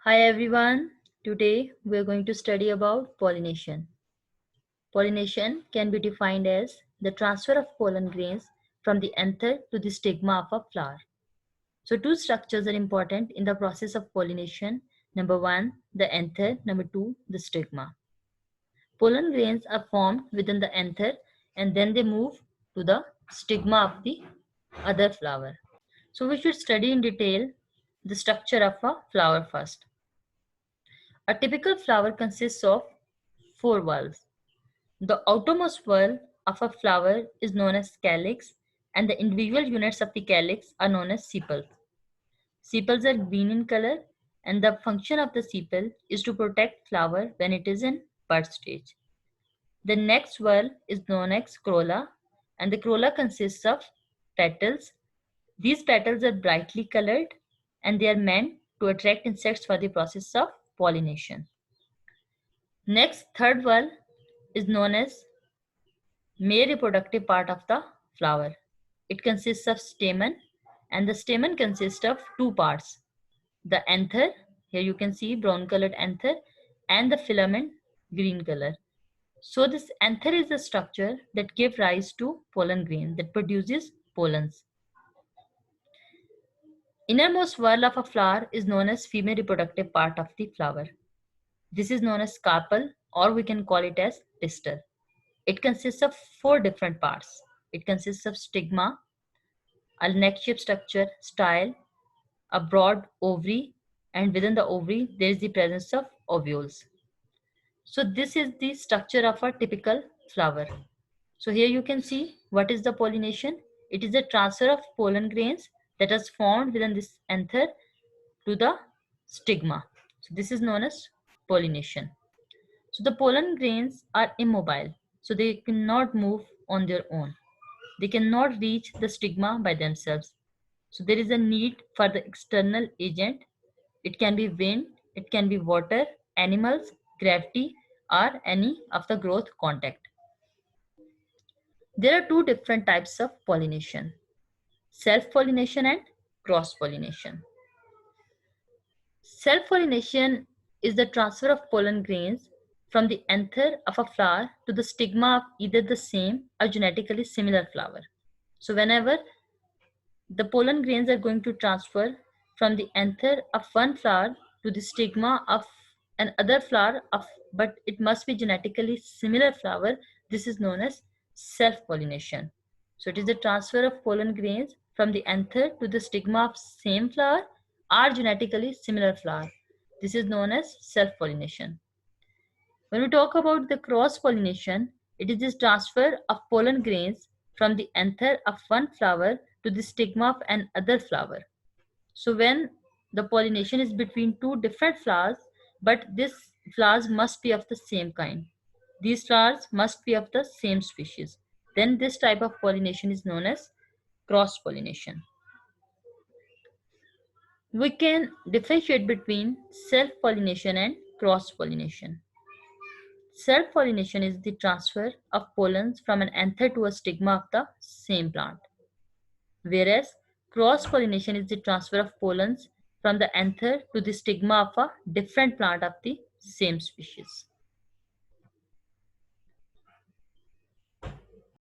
Hi everyone. Today we are going to study about pollination. Pollination can be defined as the transfer of pollen grains from the anther to the stigma of a flower. So two structures are important in the process of pollination. Number one, the anther. Number two, the stigma. Pollen grains are formed within the anther and then they move to the stigma of the other flower. So we should study in detail the structure of a flower first. A typical flower consists of four whorls. The outermost whorl of a flower is known as calyx, and the individual units of the calyx are known as sepals. Sepals are green in color, and the function of the sepal is to protect flower when it is in bud stage. The next whorl is known as corolla, and the corolla consists of petals. These petals are brightly colored, and they are meant to attract insects for the process of pollination. Next, third whorl is known as male reproductive part of the flower. It consists of stamen, and the stamen consists of two parts. The anther, here you can see brown colored anther, and the filament, green color. So this anther is the structure that gives rise to pollen grain that produces pollens. Innermost whorl of a flower is known as female reproductive part of the flower. This is known as carpel, or we can call it as pistil. It consists of four different parts. It consists of stigma, a neck-shaped structure, style, a broad ovary, and within the ovary there is the presence of ovules. So this is the structure of a typical flower. So here you can see what is the pollination. It is the transfer of pollen grains that is formed within this anther to the stigma. So this is known as pollination. So the pollen grains are immobile, so they cannot move on their own. They cannot reach the stigma by themselves. So there is a need for the external agent. It can be wind, it can be water, animals, gravity, or any of the growth contact. There are two different types of pollination: self-pollination and cross-pollination. Self-pollination is the transfer of pollen grains from the anther of a flower to the stigma of either the same or genetically similar flower. So whenever the pollen grains are going to transfer from the anther of one flower to the stigma of another flower of, but it must be genetically similar flower, this is known as self-pollination. So it is the transfer of pollen grains from the anther to the stigma of same flower or genetically similar flower. This is known as self-pollination. When we talk about the cross-pollination, it is this transfer of pollen grains from the anther of one flower to the stigma of another flower. So when the pollination is between two different flowers, but these flowers must be of the same kind. These flowers must be of the same species. Then this type of pollination is known as cross-pollination. We can differentiate between self-pollination and cross-pollination. Self-pollination is the transfer of pollens from an anther to a stigma of the same plant, whereas cross-pollination is the transfer of pollens from the anther to the stigma of a different plant of the same species.